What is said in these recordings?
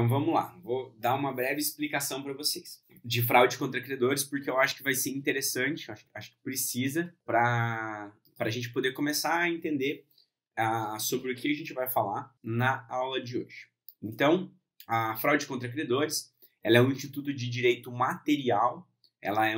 Então vamos lá, vou dar uma breve explicação para vocês de fraude contra credores, porque eu acho que vai ser interessante, acho que precisa para a gente poder começar a entender sobre o que a gente vai falar na aula de hoje. Então, a fraude contra credores, ela é um instituto de direito material, ela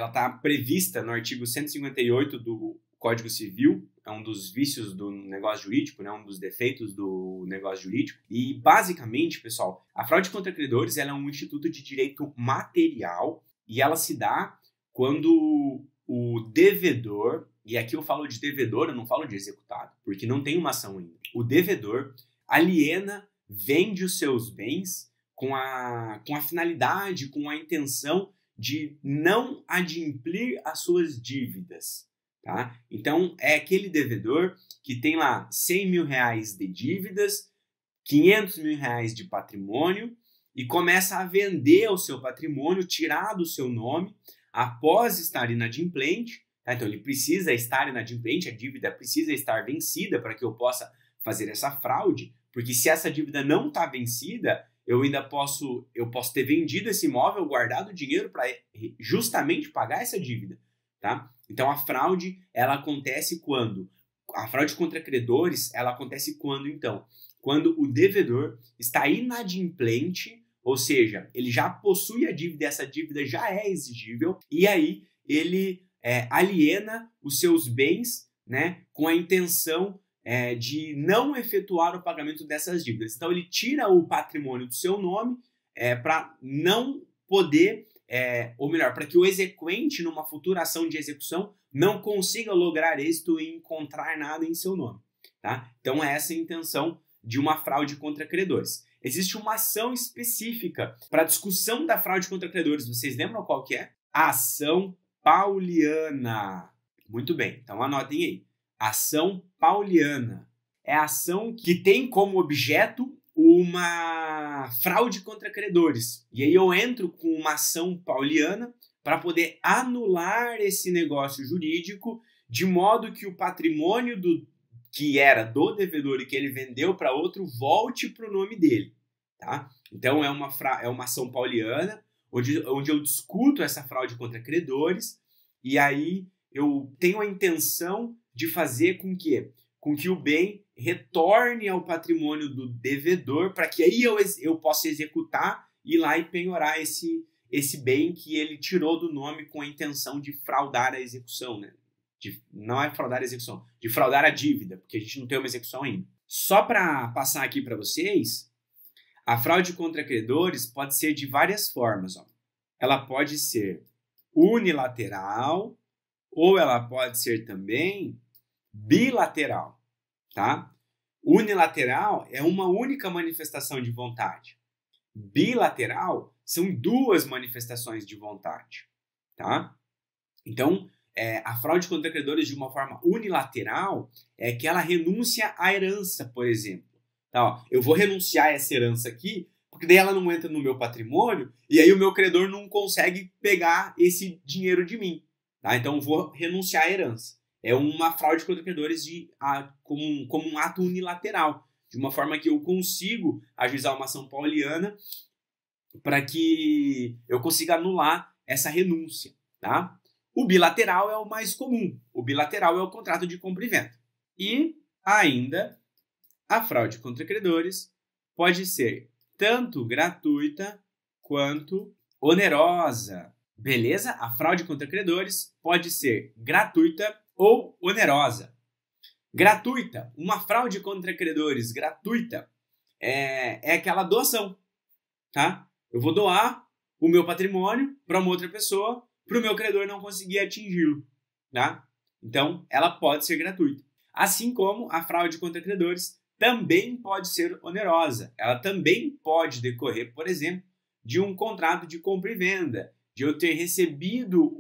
está prevista no artigo 158 do Código Civil, é um dos vícios do negócio jurídico, né? Um dos defeitos do negócio jurídico. E, basicamente, pessoal, a fraude contra credores ela é um instituto de direito material e ela se dá quando o devedor, e aqui eu falo de devedor, eu não falo de executado, porque não tem uma ação ainda. O devedor aliena, vende os seus bens com a finalidade, com a intenção de não adimplir as suas dívidas. Tá? Então, é aquele devedor que tem lá 100 mil reais de dívidas, 500 mil reais de patrimônio e começa a vender o seu patrimônio, tirar do seu nome após estar inadimplente. Tá? Então, ele precisa estar inadimplente, a dívida precisa estar vencida para que eu possa fazer essa fraude, porque se essa dívida não está vencida, eu posso ter vendido esse imóvel, guardado o dinheiro para justamente pagar essa dívida. Tá? Então, a fraude, ela acontece quando? A fraude contra credores, ela acontece quando, então? Quando o devedor está inadimplente, ou seja, ele já possui a dívida, essa dívida já é exigível, e aí ele aliena os seus bens, né, com a intenção de não efetuar o pagamento dessas dívidas. Então, ele tira o patrimônio do seu nome para não poder... ou melhor, para que o exequente, numa futura ação de execução, não consiga lograr êxito em encontrar nada em seu nome. Tá? Então, essa é a intenção de uma fraude contra credores. Existe uma ação específica para a discussão da fraude contra credores. Vocês lembram qual que é? A ação pauliana. Muito bem, então anotem aí. Ação pauliana é a ação que tem como objeto uma fraude contra credores. E aí eu entro com uma ação pauliana para poder anular esse negócio jurídico de modo que o patrimônio que era do devedor e que ele vendeu para outro volte para o nome dele. Tá? Então é uma ação pauliana onde eu discuto essa fraude contra credores e aí eu tenho a intenção de fazer com que o bem retorne ao patrimônio do devedor para que aí eu possa executar e ir lá e penhorar esse bem que ele tirou do nome com a intenção de fraudar a execução, né? Não é fraudar a execução, de fraudar a dívida, porque a gente não tem uma execução ainda. Só para passar aqui para vocês, a fraude contra credores pode ser de várias formas. Ó. Ela pode ser unilateral ou ela pode ser também bilateral. Tá? Unilateral é uma única manifestação de vontade. Bilateral são duas manifestações de vontade. Tá? Então, a fraude contra credores de uma forma unilateral é que ela renuncia à herança, por exemplo. Tá, ó, eu vou renunciar a essa herança aqui, porque daí ela não entra no meu patrimônio e aí o meu credor não consegue pegar esse dinheiro de mim. Tá? Então, eu vou renunciar à herança. É uma fraude contra credores como um ato unilateral, de uma forma que eu consigo ajuizar uma ação pauliana para que eu consiga anular essa renúncia. Tá? O bilateral é o mais comum. O bilateral é o contrato de compra e venda. E ainda, a fraude contra credores pode ser tanto gratuita quanto onerosa. Beleza? A fraude contra credores pode ser gratuita ou onerosa. Gratuita, uma fraude contra credores gratuita é aquela doação, tá? Eu vou doar o meu patrimônio para uma outra pessoa para o meu credor não conseguir atingi-lo, tá? Então, ela pode ser gratuita. Assim como a fraude contra credores também pode ser onerosa. Ela também pode decorrer, por exemplo, de um contrato de compra e venda, de eu ter recebido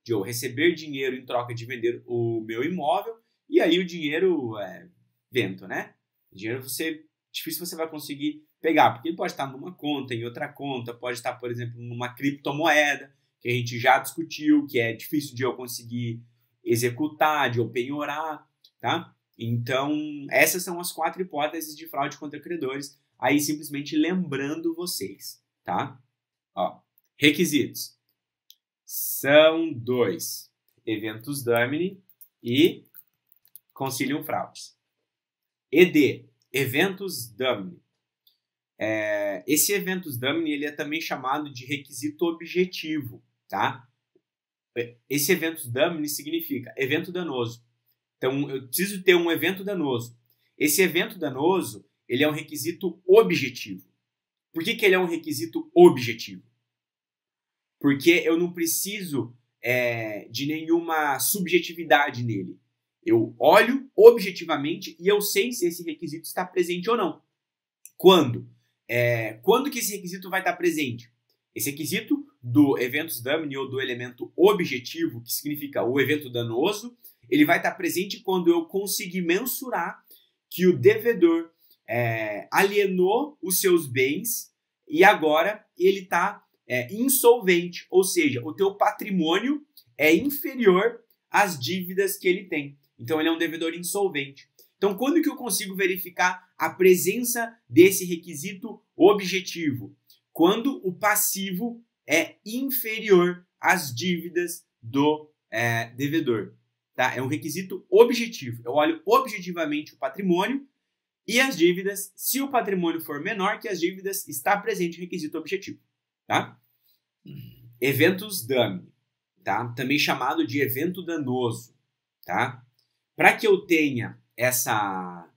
de eu receber dinheiro em troca de vender o meu imóvel, e aí o dinheiro é vento, né? O dinheiro difícil você vai conseguir pegar, porque ele pode estar numa conta, em outra conta, pode estar, por exemplo, numa criptomoeda, que a gente já discutiu, que é difícil de eu conseguir executar, de eu penhorar, tá? Então, essas são as 4 hipóteses de fraude contra credores, aí simplesmente lembrando vocês, tá? Ó, requisitos. São 2. Eventus Domini e Concilium Fraudis. ED, Eventus Domini. Esse Eventus Domini ele é também chamado de requisito objetivo, tá? Esse Eventus Domini significa evento danoso. Então, eu preciso ter um evento danoso. Esse evento danoso, ele é um requisito objetivo. Por que ele é um requisito objetivo? Porque eu não preciso de nenhuma subjetividade nele. Eu olho objetivamente e eu sei se esse requisito está presente ou não. Quando? Quando que esse requisito vai estar presente? Esse requisito do eventus domini ou do elemento objetivo, que significa o evento danoso, ele vai estar presente quando eu conseguir mensurar que o devedor alienou os seus bens e agora ele está insolvente, ou seja, o teu patrimônio é inferior às dívidas que ele tem. Então, ele é um devedor insolvente. Então, quando que eu consigo verificar a presença desse requisito objetivo? Quando o passivo é inferior às dívidas do devedor. Tá? É um requisito objetivo. Eu olho objetivamente o patrimônio e as dívidas. Se o patrimônio for menor que as dívidas, está presente o requisito objetivo. Tá? Eventus Domini, tá? Também chamado de evento danoso. Tá? Para que eu tenha essa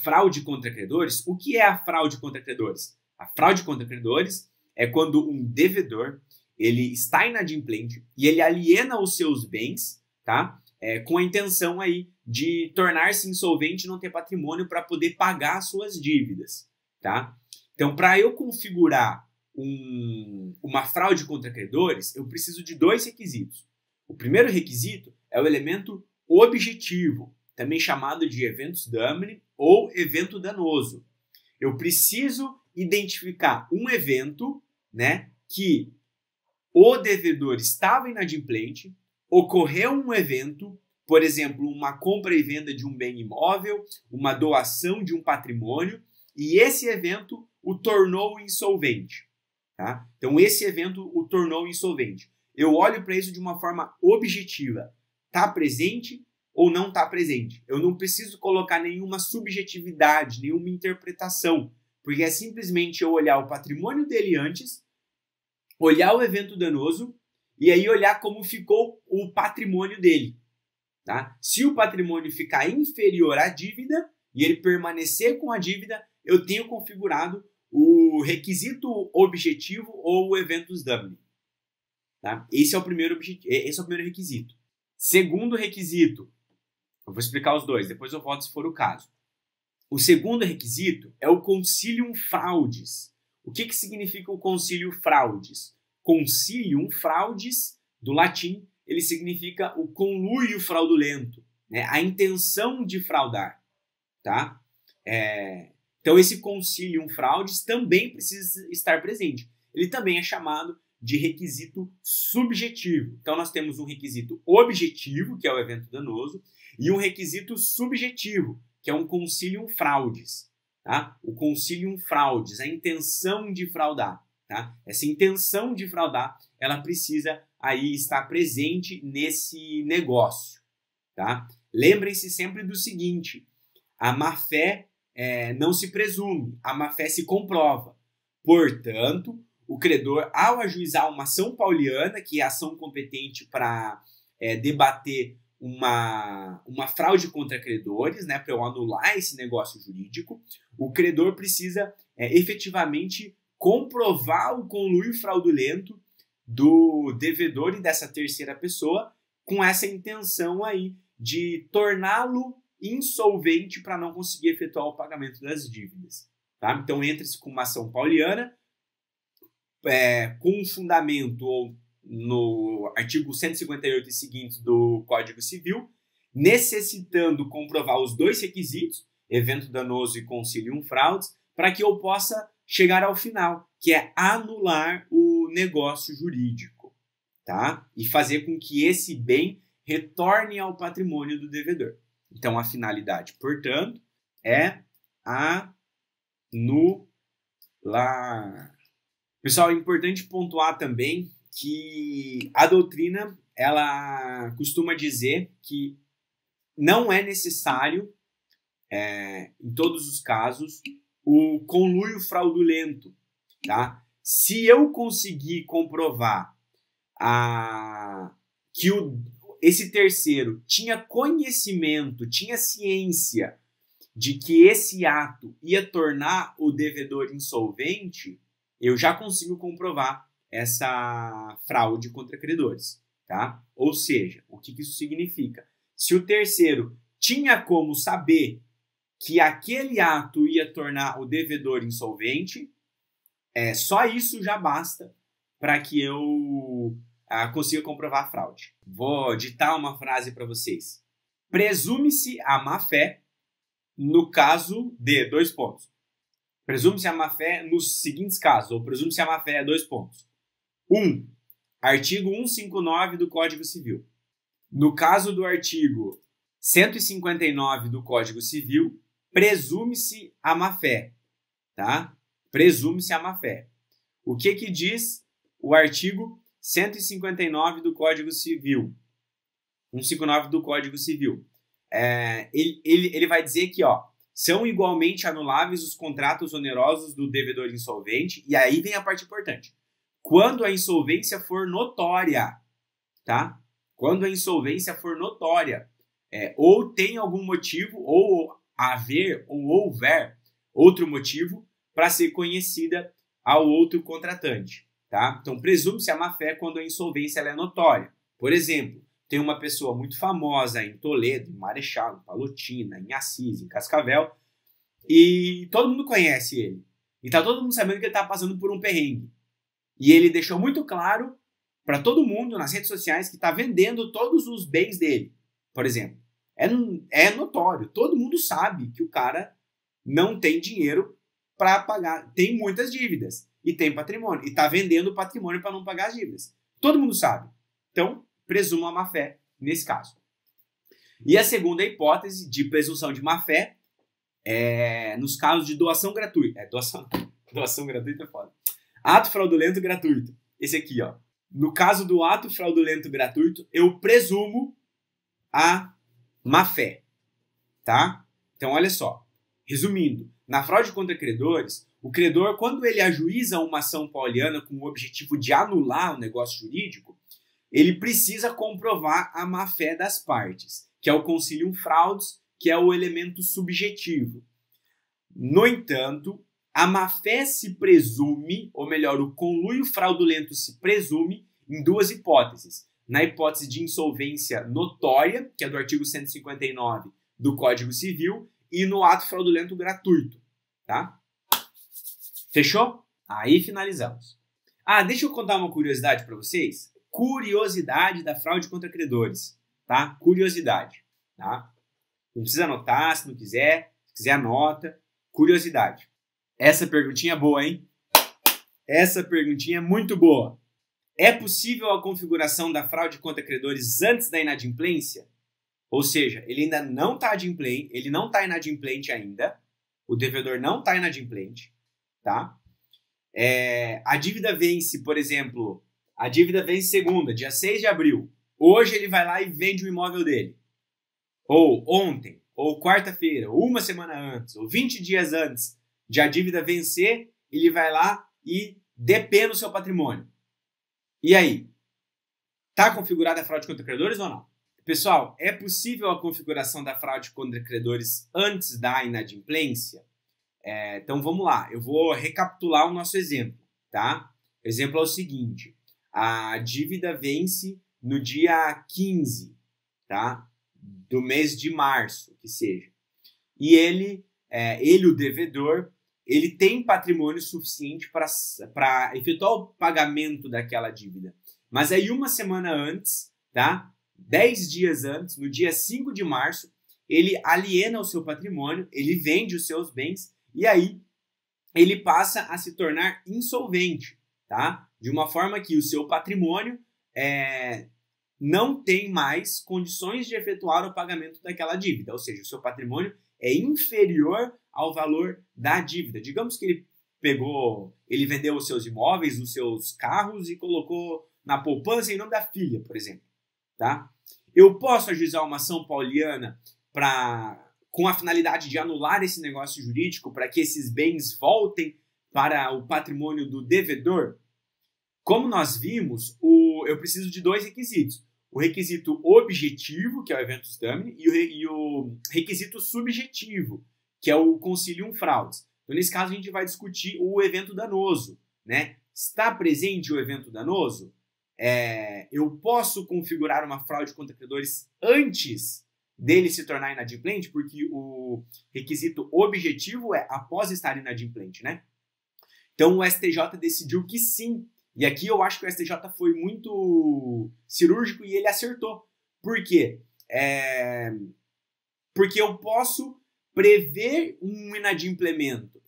fraude contra credores, o que é a fraude contra credores? A fraude contra credores é quando um devedor ele está inadimplente e ele aliena os seus bens, tá? Com a intenção aí de tornar-se insolvente e não ter patrimônio para poder pagar as suas dívidas, tá? Então, para eu configurar uma fraude contra credores, eu preciso de 2 requisitos. O primeiro requisito é o elemento objetivo, também chamado de eventus domini ou evento danoso. Eu preciso identificar um evento, né, que o devedor estava inadimplente, ocorreu um evento, por exemplo, uma compra e venda de um bem imóvel, uma doação de um patrimônio, e esse evento o tornou insolvente. Tá? Então, esse evento o tornou insolvente. Eu olho para isso de uma forma objetiva. Está presente ou não está presente? Eu não preciso colocar nenhuma subjetividade, nenhuma interpretação, porque é simplesmente eu olhar o patrimônio dele antes, olhar o evento danoso e aí olhar como ficou o patrimônio dele. Tá? Se o patrimônio ficar inferior à dívida e ele permanecer com a dívida, eu tenho configurado o requisito objetivo ou o eventus domini. Tá? Esse é o primeiro requisito. Segundo requisito, eu vou explicar os dois, depois eu volto se for o caso. O segundo requisito é o concilium fraudis. O que significa o concilium fraudis? Concilium fraudis, do latim, ele significa o conluio fraudulento, né? A intenção de fraudar. Tá? Então, esse concilium fraudis também precisa estar presente. Ele também é chamado de requisito subjetivo. Então, nós temos um requisito objetivo, que é o evento danoso, e um requisito subjetivo, que é um concilium fraudis. Tá? O concilium fraudis, a intenção de fraudar. Tá? Essa intenção de fraudar, ela precisa aí estar presente nesse negócio. Tá? Lembrem-se sempre do seguinte, a má-fé não se presume, a má-fé se comprova. Portanto, o credor, ao ajuizar uma ação pauliana, que é a ação competente para debater uma fraude contra credores, né, para eu anular esse negócio jurídico, o credor precisa efetivamente comprovar o conluio fraudulento do devedor e dessa terceira pessoa com essa intenção aí de torná-lo insolvente para não conseguir efetuar o pagamento das dívidas. Tá? Então, entra-se com uma ação pauliana, com um fundamento no artigo 158 e seguintes do Código Civil, necessitando comprovar os 2 requisitos, evento danoso e concilium fraudis, para que eu possa chegar ao final, que é anular o negócio jurídico, tá? E fazer com que esse bem retorne ao patrimônio do devedor. Então, a finalidade, portanto, é anular. Pessoal, é importante pontuar também que a doutrina, ela costuma dizer que não é necessário, em todos os casos, o conluio fraudulento, tá? Se eu conseguir comprovar que esse terceiro tinha conhecimento, tinha ciência de que esse ato ia tornar o devedor insolvente, eu já consigo comprovar essa fraude contra credores, tá? Ou seja, o que isso significa? Se o terceiro tinha como saber que aquele ato ia tornar o devedor insolvente, só isso já basta para que eu consiga comprovar a fraude. Vou ditar uma frase para vocês. Presume-se a má-fé no caso de... Presume-se a má-fé nos seguintes casos, ou presume-se a má-fé 1. Artigo 159 do Código Civil. No caso do artigo 159 do Código Civil, presume-se a má-fé, tá? Presume-se a má-fé. O que diz o artigo 159 do Código Civil? 159 do Código Civil. Ele vai dizer que, são igualmente anuláveis os contratos onerosos do devedor insolvente, e aí vem a parte importante. Quando a insolvência for notória, tá? Quando a insolvência for notória, ou tem algum motivo, ou houver outro motivo para ser conhecida ao outro contratante, tá? Então, presume-se a má-fé quando a insolvência ela é notória. Por exemplo, tem uma pessoa muito famosa em Toledo, em Marechal, em Palotina, em Assis, em Cascavel, e todo mundo conhece ele. E tá todo mundo sabendo que ele tá passando por um perrengue. E ele deixou muito claro para todo mundo nas redes sociais que tá vendendo todos os bens dele, por exemplo. É notório, todo mundo sabe que o cara não tem dinheiro para pagar, tem muitas dívidas e tem patrimônio, e tá vendendo patrimônio para não pagar as dívidas. Todo mundo sabe. Então, presuma a má-fé nesse caso. E a segunda hipótese de presunção de má-fé é nos casos de doação gratuita. Doação gratuita é foda. Ato fraudulento gratuito. Esse aqui, No caso do ato fraudulento gratuito, eu presumo a má-fé, tá? Então, olha só. Resumindo, na fraude contra credores, o credor, quando ele ajuiza uma ação pauliana com o objetivo de anular o negócio jurídico, ele precisa comprovar a má-fé das partes, que é o consilium fraudis, que é o elemento subjetivo. No entanto, a má-fé se presume, ou melhor, o conluio fraudulento se presume em duas hipóteses. Na hipótese de insolvência notória, que é do artigo 159 do Código Civil, e no ato fraudulento gratuito, tá? Fechou? Aí finalizamos. Deixa eu contar uma curiosidade para vocês. Curiosidade da fraude contra credores, tá? Curiosidade, tá? Não precisa anotar, se não quiser. Se quiser, anota. Curiosidade. Essa perguntinha é boa, hein? Essa perguntinha é muito boa. É possível a configuração da fraude contra credores antes da inadimplência? Ou seja, ele ainda não está adimplente, ele não está inadimplente ainda, o devedor não está inadimplente, tá? A dívida vence, por exemplo, a dívida vence segunda, dia 6 de abril. Hoje ele vai lá e vende o imóvel dele. Ou ontem, ou quarta-feira, ou uma semana antes, ou 20 dias antes de a dívida vencer, ele vai lá e depena o seu patrimônio. E aí? Está configurada a fraude contra credores ou não? Pessoal, é possível a configuração da fraude contra credores antes da inadimplência? Então vamos lá, eu vou recapitular o nosso exemplo, tá? O exemplo é o seguinte: a dívida vence no dia 15, tá? Do mês de março, que seja. E ele, o devedor, ele tem patrimônio suficiente para efetuar o pagamento daquela dívida. Mas aí uma semana antes, tá? 10 dias antes, no dia 5 de março, ele aliena o seu patrimônio, ele vende os seus bens e aí ele passa a se tornar insolvente, tá? De uma forma que o seu patrimônio não tem mais condições de efetuar o pagamento daquela dívida, ou seja, o seu patrimônio é inferior ao valor da dívida. Digamos que ele vendeu os seus imóveis, os seus carros e colocou na poupança em nome da filha, por exemplo, tá? Eu posso ajuizar uma ação pauliana com a finalidade de anular esse negócio jurídico para que esses bens voltem para o patrimônio do devedor? Como nós vimos, eu preciso de dois requisitos. O requisito objetivo, que é o eventus damini, e o requisito subjetivo, que é o concilium fraudes. Então, nesse caso, a gente vai discutir o evento danoso, né? Está presente o evento danoso? Eu posso configurar uma fraude contra credores antes dele se tornar inadimplente, porque o requisito objetivo é após estar inadimplente, né? Então, o STJ decidiu que sim. E aqui eu acho que o STJ foi muito cirúrgico e ele acertou. Por quê? Porque eu posso prever um inadimplemento.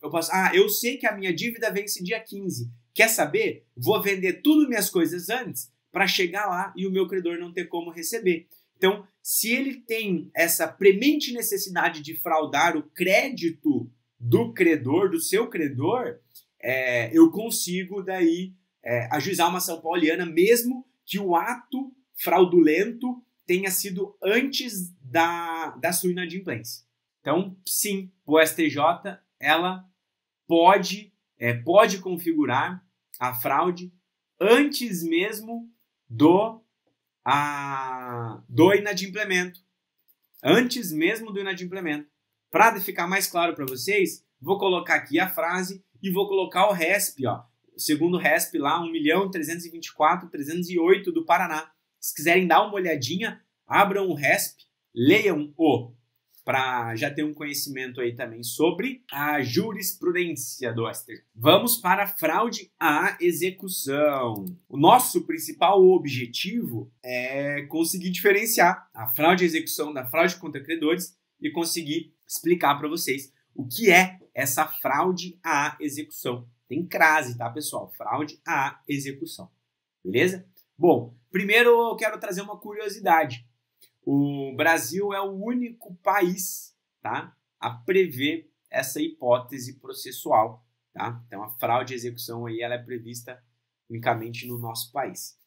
Eu sei que a minha dívida vence dia 15. Quer saber? Vou vender tudo minhas coisas antes para chegar lá e o meu credor não ter como receber. Então, se ele tem essa premente necessidade de fraudar o crédito do credor, do seu credor, eu consigo daí ajuizar uma ação pauliana, mesmo que o ato fraudulento tenha sido antes da sua inadimplência. Então, sim, o STJ ela pode configurar a fraude antes mesmo do inadimplemento. Antes mesmo do inadimplemento. Para ficar mais claro para vocês, vou colocar aqui a frase e vou colocar o RESP, ó. Segundo o RESP lá, 1.324.308 do Paraná. Se quiserem dar uma olhadinha, abram o RESP, leiam-o, para já ter um conhecimento aí também sobre a jurisprudência do STJ. Vamos para a fraude à execução. O nosso principal objetivo é conseguir diferenciar a fraude à execução da fraude contra credores e conseguir explicar para vocês o que é essa fraude à execução. Tem crase, tá, pessoal? Fraude à execução. Beleza? Bom, primeiro eu quero trazer uma curiosidade. O Brasil é o único país, tá, a prever essa hipótese processual, tá? Então, a fraude à execução aí, ela é prevista unicamente no nosso país.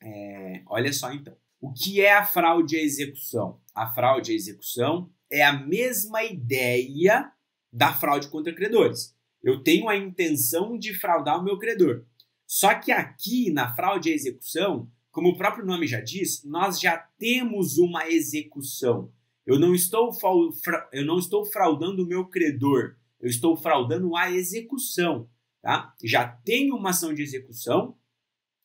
Olha só, então. O que é a fraude à execução? A fraude à execução é a mesma ideia da fraude contra credores. Eu tenho a intenção de fraudar o meu credor. Só que aqui, na fraude à execução, como o próprio nome já diz, nós já temos uma execução. Eu não estou fraudando o meu credor, eu estou fraudando a execução. Tá? Já tenho uma ação de execução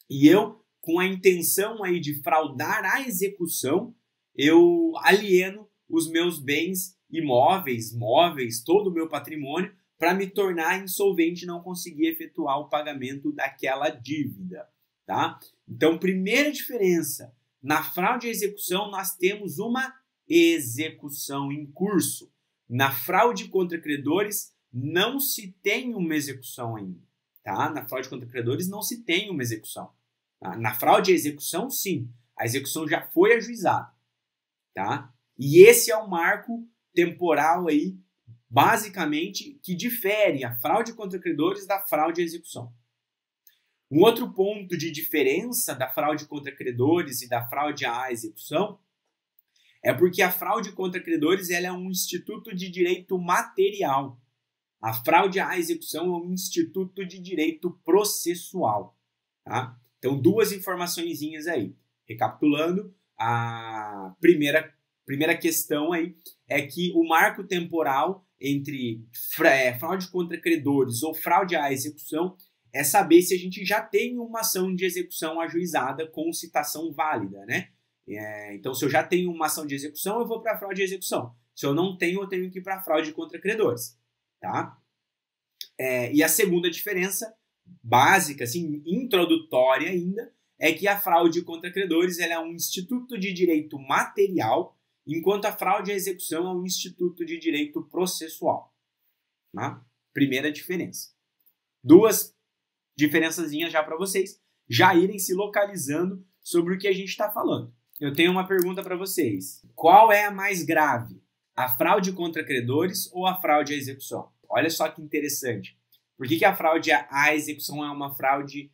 e eu, com a intenção aí de fraudar a execução, eu alieno os meus bens imóveis, móveis, todo o meu patrimônio para me tornar insolvente e não conseguir efetuar o pagamento daquela dívida. Tá? Então, primeira diferença, na fraude à execução nós temos uma execução em curso. Na fraude contra credores não se tem uma execução ainda. Tá? Na fraude contra credores não se tem uma execução. Tá? Na fraude à execução, sim, a execução já foi ajuizada. Tá? E esse é o marco temporal aí, basicamente, que difere a fraude contra credores da fraude à execução. Um outro ponto de diferença da fraude contra credores e da fraude à execução é porque a fraude contra credores ela é um instituto de direito material. A fraude à execução é um instituto de direito processual. Tá? Então, duas informaçõezinhas aí. Recapitulando, a primeira questão aí é que o marco temporal entre fraude contra credores ou fraude à execução é saber se a gente já tem uma ação de execução ajuizada com citação válida, né? Então, se eu já tenho uma ação de execução, eu vou para a fraude à execução. Se eu não tenho, eu tenho que ir para a fraude contra credores, tá? E a segunda diferença, básica, assim, introdutória ainda, é que a fraude contra credores ela é um instituto de direito material, enquanto a fraude à execução é um instituto de direito processual. Tá? Primeira diferença. Duas diferençazinhas já para vocês já irem se localizando sobre o que a gente está falando. eu tenho uma pergunta para vocês. Qual é a mais grave? A fraude contra credores ou a fraude à execução? Olha só que interessante. Por que a fraude à execução é uma fraude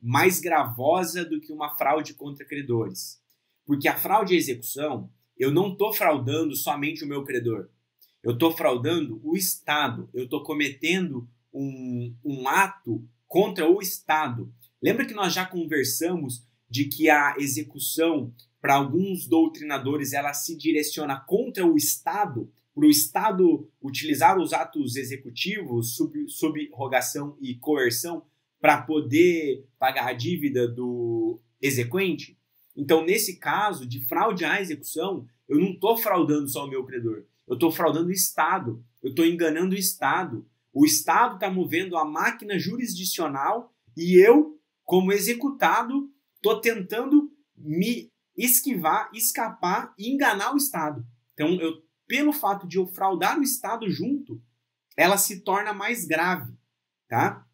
mais gravosa do que uma fraude contra credores? Porque a fraude à execução, eu não estou fraudando somente o meu credor. Eu estou fraudando o Estado. Eu estou cometendo um ato contra o Estado. Lembra que nós já conversamos de que a execução, para alguns doutrinadores, ela se direciona contra o Estado, para o Estado utilizar os atos executivos, subrogação e coerção, para poder pagar a dívida do exequente? Então, nesse caso de fraude à execução, eu não estou fraudando só o meu credor, eu estou fraudando o Estado, eu estou enganando o Estado. O Estado está movendo a máquina jurisdicional e eu, como executado, estou tentando me escapar e enganar o Estado. Então, pelo fato de eu fraudar o Estado junto, ela se torna mais grave, tá?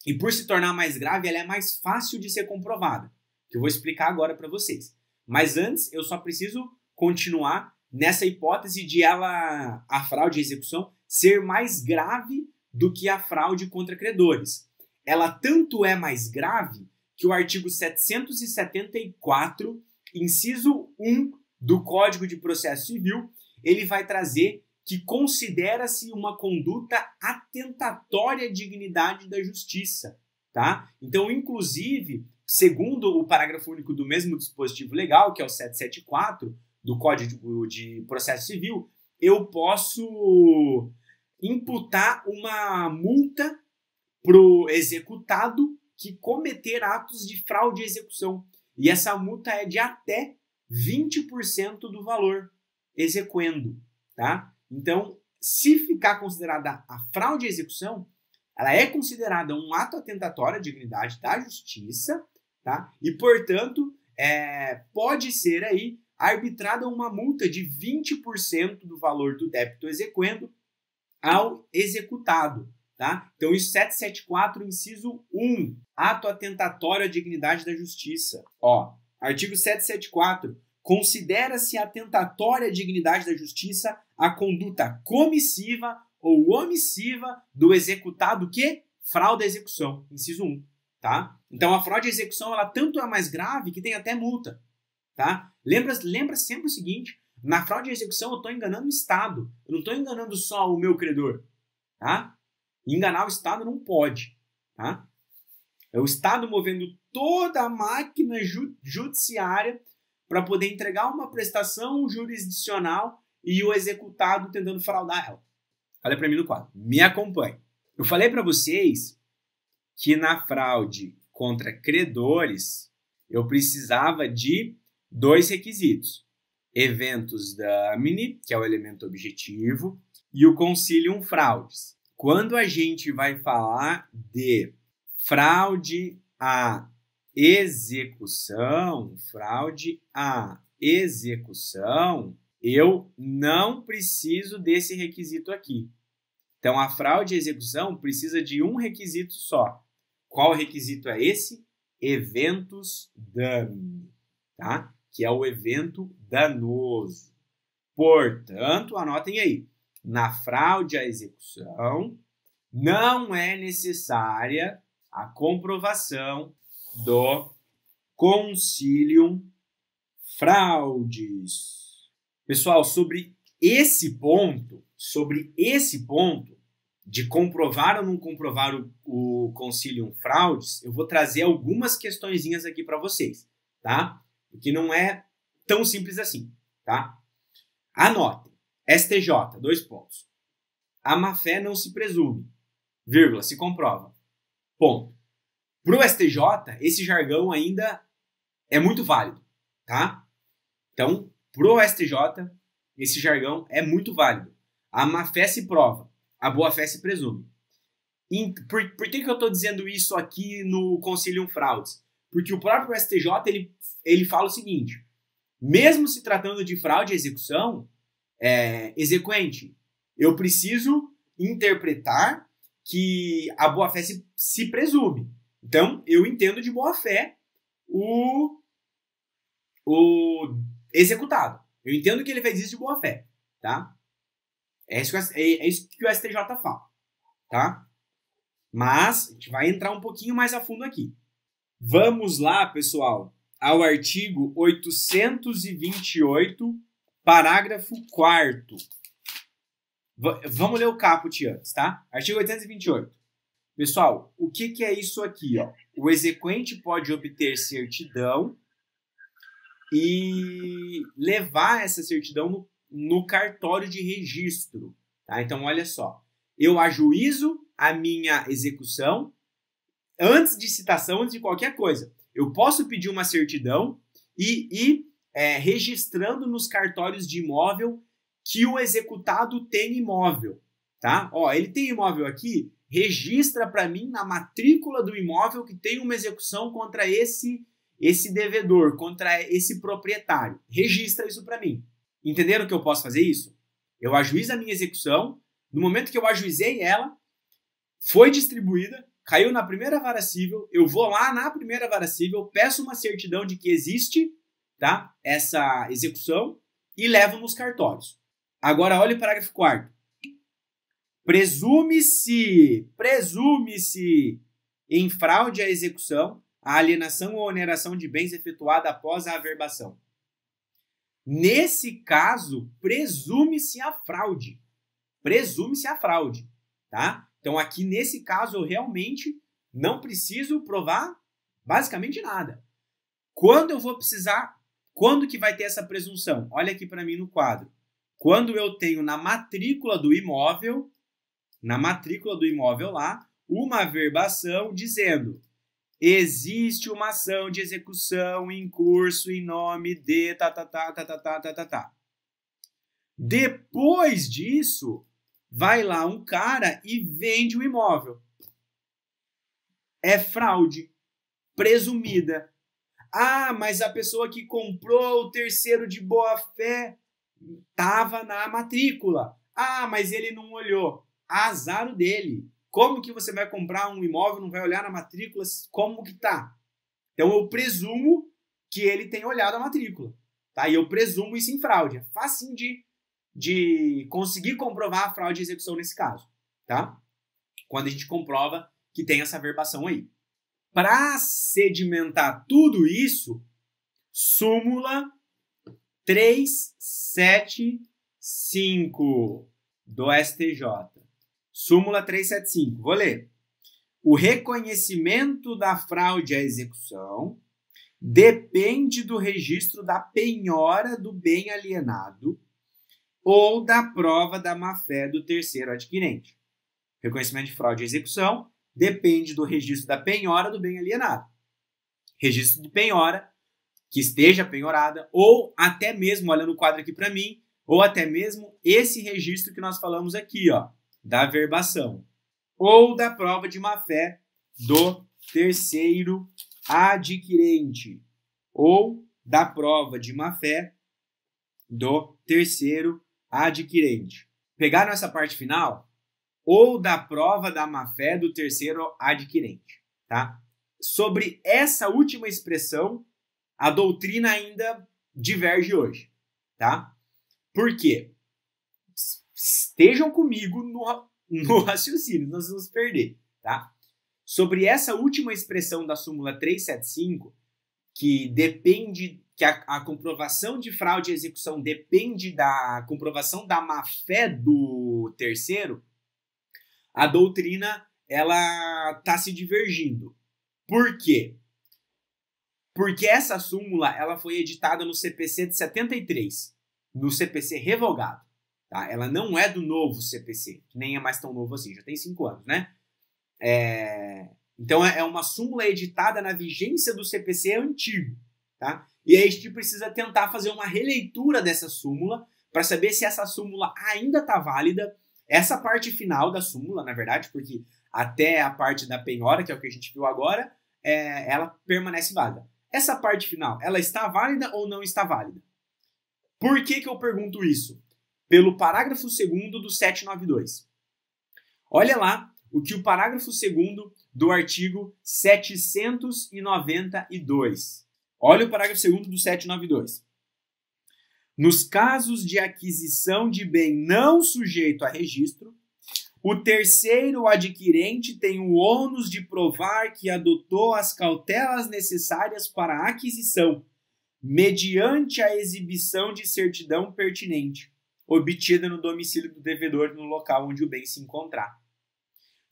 E por se tornar mais grave, ela é mais fácil de ser comprovada, que eu vou explicar agora para vocês. Mas antes, eu só preciso continuar nessa hipótese de a fraude à execução ser mais grave do que a fraude contra credores. Ela tanto é mais grave que o artigo 774, inciso 1 do Código de Processo Civil, ele vai trazer que considera-se uma conduta atentatória à dignidade da justiça, tá? Então, inclusive, segundo o parágrafo único do mesmo dispositivo legal, que é o 774 do Código de Processo Civil, eu posso imputar uma multa para o executado que cometer atos de fraude à execução. E essa multa é de até 20% do valor exequendo, tá? Então, se ficar considerada a fraude à execução, ela é considerada um ato atentatório à dignidade da justiça, tá? E, portanto, pode ser aí arbitrada uma multa de 20% do valor do débito exequendo ao executado, tá? Então, isso 774, inciso 1, ato atentatório à dignidade da justiça. Ó, artigo 774, considera-se atentatória à dignidade da justiça a conduta comissiva ou omissiva do executado que fraude à execução, inciso 1, tá? Então, a fraude à execução, ela tanto é mais grave que tem até multa, tá? Lembra sempre o seguinte, na fraude à execução eu estou enganando o Estado, eu não estou enganando só o meu credor, tá? Enganar o Estado não pode, tá? É o Estado movendo toda a máquina judiciária para poder entregar uma prestação jurisdicional e o executado tentando fraudar ela. Olha para mim no quadro, me acompanhe. Eu falei para vocês que na fraude contra credores eu precisava de 2 requisitos. Eventus damini, que é o elemento objetivo, e o consilium fraudis. Quando a gente vai falar de fraude à execução, eu não preciso desse requisito aqui. Então, a fraude à execução precisa de um requisito só. Qual requisito é esse? Eventus damini, tá? Que é o evento danoso. Portanto, anotem aí, na fraude à execução, não é necessária a comprovação do consilium fraudis. Pessoal, sobre esse ponto de comprovar ou não comprovar o consilium fraudis, eu vou trazer algumas questõezinhas aqui para vocês, tá? Porque não é tão simples assim, tá? Anotem. STJ, 2 pontos. A má-fé não se presume, vírgula, se comprova. Ponto. Para o STJ, esse jargão ainda é muito válido, tá? Então, para o STJ, esse jargão é muito válido. A má-fé se prova, a boa-fé se presume. Por que eu estou dizendo isso aqui no Consilium Fraudis? Porque o próprio STJ, ele fala o seguinte, mesmo se tratando de fraude à execução, exequente, eu preciso interpretar que a boa-fé se presume. Então, eu entendo de boa-fé o executado. Eu entendo que ele fez isso de boa fé, tá? É isso que o STJ fala, tá? Mas a gente vai entrar um pouquinho mais a fundo aqui. Vamos lá, pessoal, ao artigo 828, parágrafo 4º. Vamos ler o caput antes, tá? Artigo 828. Pessoal, o que é isso aqui, ó? O exequente pode obter certidão e levar essa certidão no cartório de registro, tá? Então, olha só. Eu ajuizo a minha execução antes de citação, antes de qualquer coisa. Eu posso pedir uma certidão e ir registrando nos cartórios de imóvel que o executado tem imóvel, tá? Ó, ele tem imóvel aqui, registra para mim na matrícula do imóvel que tem uma execução contra esse devedor, contra esse proprietário. Registra isso para mim. Entenderam que eu posso fazer isso? Eu ajuizo a minha execução, no momento que eu ajuizei ela, foi distribuída, caiu na primeira vara civil, eu vou lá na primeira vara civil, peço uma certidão de que existe, tá, essa execução e levo nos cartórios. Agora, olha o parágrafo 4º. Presume-se em fraude à execução a alienação ou oneração de bens efetuada após a averbação. Nesse caso, presume-se a fraude. Presume-se a fraude, tá? Então, aqui nesse caso, eu realmente não preciso provar basicamente nada. Quando eu vou precisar, quando que vai ter essa presunção? Olha aqui para mim no quadro. Quando eu tenho na matrícula do imóvel lá, uma averbação dizendo: existe uma ação de execução em curso em nome de Depois disso, vai lá um cara e vende o imóvel. É fraude presumida. Ah, mas a pessoa que comprou o terceiro de boa-fé estava na matrícula. Ah, mas ele não olhou. Azar dele. Como que você vai comprar um imóvel, não vai olhar na matrícula? Como que tá? Então, eu presumo que ele tem olhado a matrícula. Tá? E eu presumo isso em fraude. É facinho de conseguir comprovar a fraude de execução nesse caso. Tá? Quando a gente comprova que tem essa averbação aí. Para sedimentar tudo isso, súmula 375 do STJ. Súmula 375. Vou ler. O reconhecimento da fraude à execução depende do registro da penhora do bem alienado ou da prova da má-fé do terceiro adquirente. Reconhecimento de fraude à execução depende do registro da penhora do bem alienado. Registro de penhora que esteja penhorada, ou até mesmo, olha no quadro aqui para mim, ou até mesmo esse registro que nós falamos aqui, ó, da averbação, ou da prova de má-fé do terceiro adquirente, ou da prova de má-fé do terceiro adquirente. Pegaram essa parte final? Ou da prova da má-fé do terceiro adquirente, tá? Sobre essa última expressão, a doutrina ainda diverge hoje, tá? Por quê? Estejam comigo no raciocínio, nós vamos perder, tá? Sobre essa última expressão da súmula 375, que depende, que a comprovação de fraude e execução depende da comprovação da má-fé do terceiro, a doutrina, ela está se divergindo. Por quê? Porque essa súmula, ela foi editada no CPC de 73, no CPC revogado. Tá? Ela não é do novo CPC, que nem é mais tão novo assim, já tem 5 anos, né? Então, é uma súmula editada na vigência do CPC antigo, tá? E aí a gente precisa tentar fazer uma releitura dessa súmula para saber se essa súmula ainda está válida. Essa parte final da súmula, na verdade, porque até a parte da penhora, que é o que a gente viu agora, ela permanece válida. Essa parte final, ela está válida ou não está válida? Por que eu pergunto isso? Pelo parágrafo 2º do 792. Olha lá o que o parágrafo 2º do artigo 792. Olha o parágrafo 2º do 792. Nos casos de aquisição de bem não sujeito a registro, o terceiro adquirente tem o ônus de provar que adotou as cautelas necessárias para a aquisição, mediante a exibição de certidão pertinente, obtida no domicílio do devedor no local onde o bem se encontrar.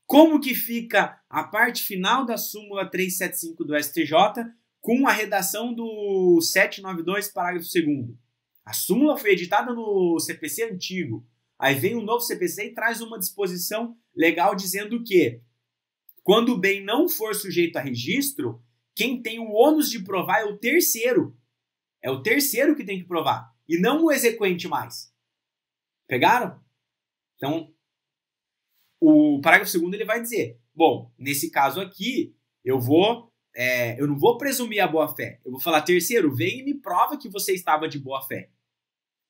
Como que fica a parte final da súmula 375 do STJ com a redação do 792, parágrafo 2º? A súmula foi editada no CPC antigo. Aí vem um novo CPC e traz uma disposição legal dizendo que quando o bem não for sujeito a registro, quem tem o ônus de provar é o terceiro. É o terceiro que tem que provar e não o exequente mais. Pegaram? Então, o parágrafo 2º ele vai dizer, bom, nesse caso aqui, eu não vou presumir a boa-fé. Eu vou falar, terceiro, vem e me prova que você estava de boa-fé.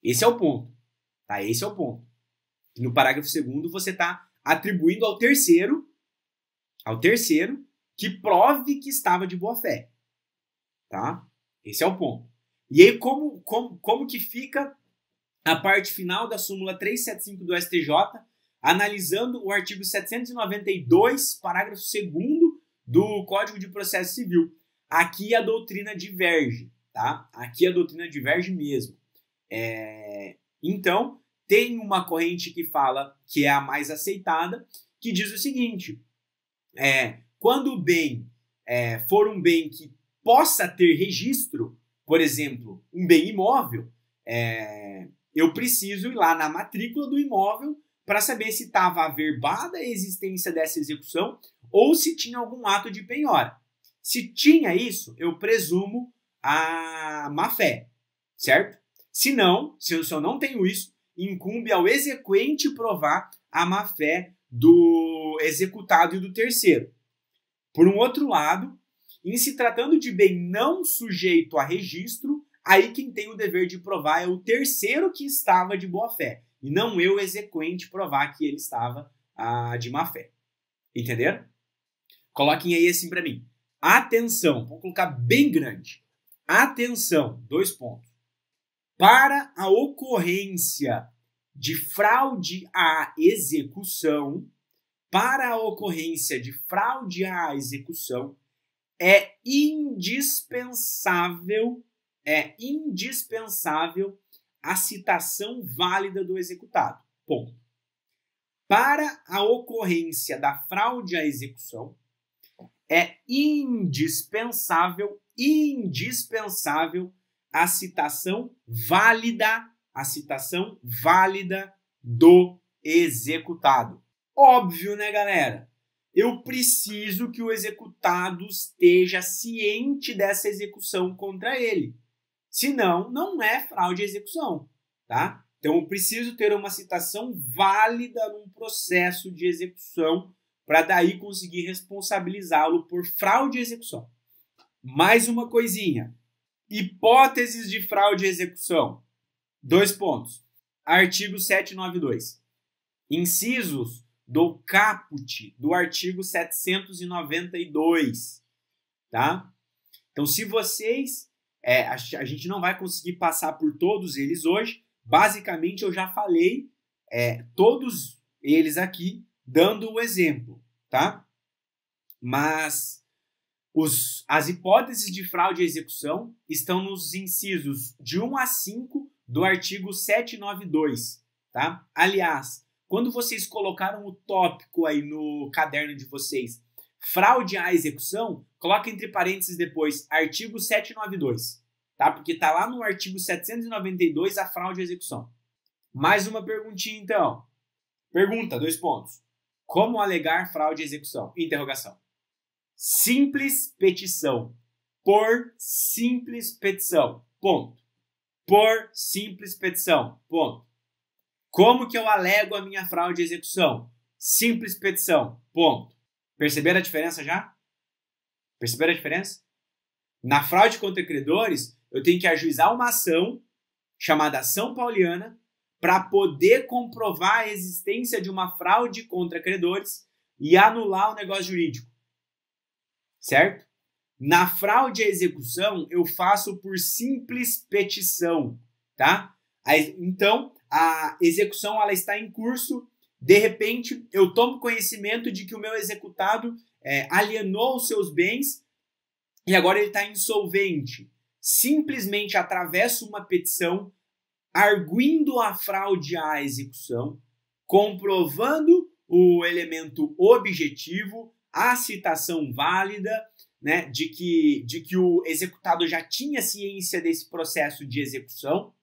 Esse é o ponto. Tá? Esse é o ponto. No parágrafo 2º, você está atribuindo ao terceiro que prove que estava de boa-fé. Tá? Esse é o ponto. E aí, como que fica a parte final da súmula 375 do STJ, analisando o artigo 792, parágrafo 2º do Código de Processo Civil. Aqui a doutrina diverge, tá? Aqui a doutrina diverge mesmo. Então, tem uma corrente que fala que é a mais aceitada, que diz o seguinte, quando o bem for um bem que possa ter registro, por exemplo, um bem imóvel, eu preciso ir lá na matrícula do imóvel para saber se estava averbada a existência dessa execução ou se tinha algum ato de penhora. Se tinha isso, eu presumo a má-fé, certo? Se não, se eu não tenho isso, incumbe ao exequente provar a má-fé do executado e do terceiro. Por um outro lado, em se tratando de bem não sujeito a registro, aí quem tem o dever de provar é o terceiro que estava de boa-fé, e não eu, exequente, provar que ele estava de má-fé. Entenderam? Coloquem aí assim para mim. Atenção, vou colocar bem grande. Atenção, 2 pontos. Para a ocorrência de fraude à execução, é indispensável a citação válida do executado. Ponto. Para a ocorrência da fraude à execução, é indispensável a citação válida do executado. Óbvio, né, galera? Eu preciso que o executado esteja ciente dessa execução contra ele. Senão, não é fraude à execução, tá? Então, eu preciso ter uma citação válida num processo de execução para daí conseguir responsabilizá-lo por fraude à execução. Mais uma coisinha. Hipóteses de fraude à execução. 2 pontos. Artigo 792. Incisos do caput do artigo 792. Tá? Então, se vocês... a gente não vai conseguir passar por todos eles hoje. Basicamente, eu já falei todos eles aqui, dando o exemplo, tá? Mas as hipóteses de fraude à execução estão nos incisos de 1 a 5 do artigo 792, tá? Aliás, quando vocês colocaram o tópico aí no caderno de vocês, fraude à execução, coloca entre parênteses depois, artigo 792. Tá? Porque está lá no artigo 792 a fraude à execução. Mais uma perguntinha, então. Pergunta, 2 pontos. Como alegar fraude à execução? Interrogação. Simples petição. Por simples petição. Ponto. Por simples petição. Ponto. Como que eu alego a minha fraude à execução? Simples petição. Ponto. Perceberam a diferença já? Perceberam a diferença? Na fraude contra credores, eu tenho que ajuizar uma ação chamada ação pauliana para poder comprovar a existência de uma fraude contra credores e anular o negócio jurídico. Certo? Na fraude à execução, eu faço por simples petição, tá? Então, a execução ela está em curso, de repente, eu tomo conhecimento de que o meu executado alienou os seus bens e agora ele está insolvente. Simplesmente atravesso uma petição, arguindo a fraude à execução, comprovando o elemento objetivo, a citação válida, né, de que o executado já tinha ciência desse processo de execução.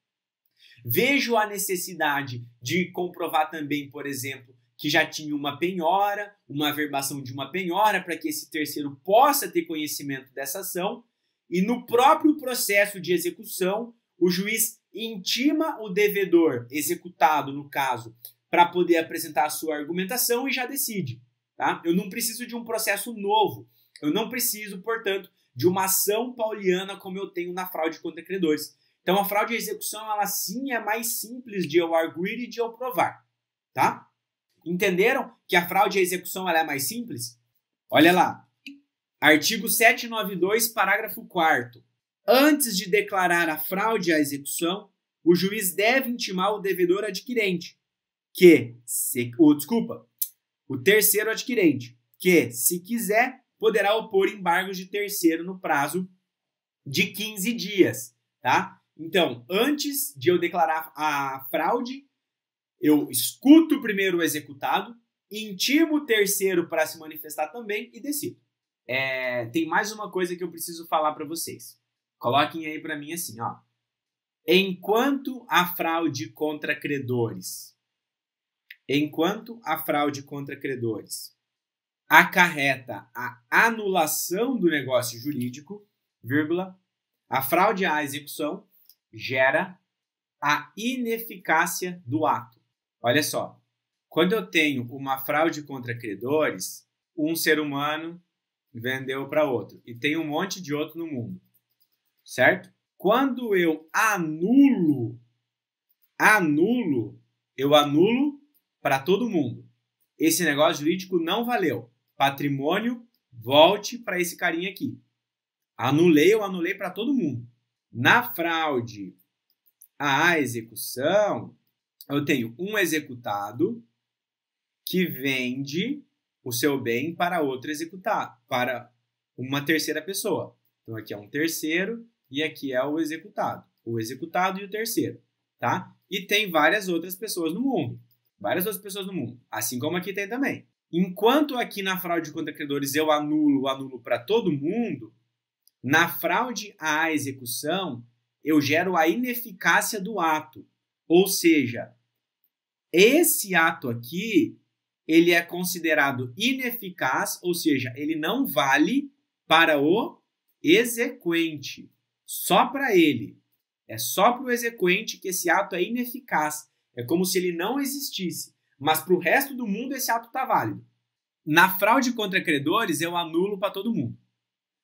Vejo a necessidade de comprovar também, por exemplo, que já tinha uma penhora, uma averbação de uma penhora, para que esse terceiro possa ter conhecimento dessa ação. E no próprio processo de execução, o juiz intima o devedor, executado no caso, para poder apresentar a sua argumentação e já decide. Tá? Eu não preciso de um processo novo. Eu não preciso, portanto, de uma ação pauliana como eu tenho na fraude contra credores. Então, a fraude à execução, ela sim é mais simples de eu arguir e de eu provar. Tá? Entenderam que a fraude à execução ela é mais simples? Olha lá. Artigo 792, parágrafo 4º. Antes de declarar a fraude à execução, o juiz deve intimar o devedor adquirente, o terceiro adquirente, que, se quiser, poderá opor embargos de terceiro no prazo de 15 dias, tá? Então, antes de eu declarar a fraude, eu escuto primeiro o executado, intimo o terceiro para se manifestar também e decido. Tem mais uma coisa que eu preciso falar para vocês. Coloquem aí para mim assim, ó. Enquanto a fraude contra credores acarreta a anulação do negócio jurídico, a fraude à execução gera a ineficácia do ato. Olha só, quando eu tenho uma fraude contra credores, um ser humano vendeu para outro e tem um monte de outro no mundo, certo? Quando eu anulo para todo mundo. Esse negócio jurídico não valeu. Patrimônio, volte para esse carinha aqui. Eu anulei para todo mundo. Na fraude à execução, eu tenho um executado que vende o seu bem para outro executado, para uma terceira pessoa. Então aqui é um terceiro e aqui é o executado e o terceiro, tá? E tem várias outras pessoas no mundo, assim como aqui tem também. Enquanto aqui na fraude contra credores eu anulo para todo mundo, na fraude à execução eu gero a ineficácia do ato, ou seja, esse ato aqui ele é considerado ineficaz, ou seja, ele não vale para o exequente, só para ele. É só para o exequente que esse ato é ineficaz. É como se ele não existisse. Mas para o resto do mundo esse ato está válido. Na fraude contra credores, eu anulo para todo mundo.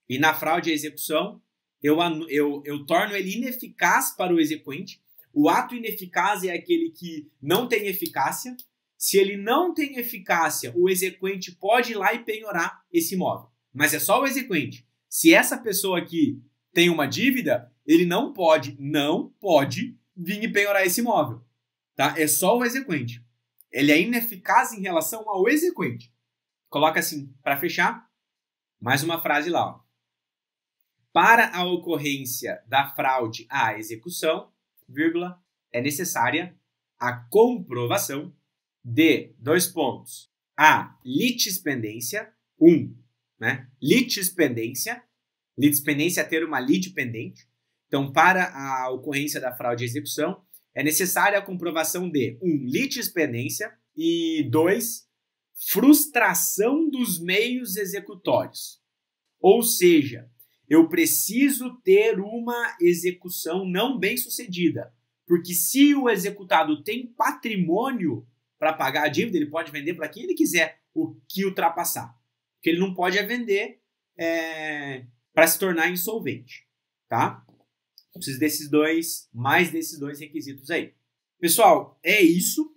E na fraude à execução, eu torno ele ineficaz para o exequente. O ato ineficaz é aquele que não tem eficácia. Se ele não tem eficácia, o exequente pode ir lá e penhorar esse imóvel. Mas é só o exequente. Se essa pessoa aqui tem uma dívida, ele não pode vir e penhorar esse imóvel. Tá? É só o exequente. Ele é ineficaz em relação ao exequente. Coloca assim, para fechar, mais uma frase lá. Ó. Para a ocorrência da fraude à execução, é necessária a comprovação de, a litispendência, litispendência é ter uma lide pendente. Então, para a ocorrência da fraude à execução, é necessária a comprovação de, litispendência e 2, frustração dos meios executórios. Ou seja, eu preciso ter uma execução não bem sucedida, porque se o executado tem patrimônio para pagar a dívida, ele pode vender para quem ele quiser o que ultrapassar. O que ele não pode é vender para se tornar insolvente, tá? Preciso mais desses dois requisitos aí. Pessoal, é isso.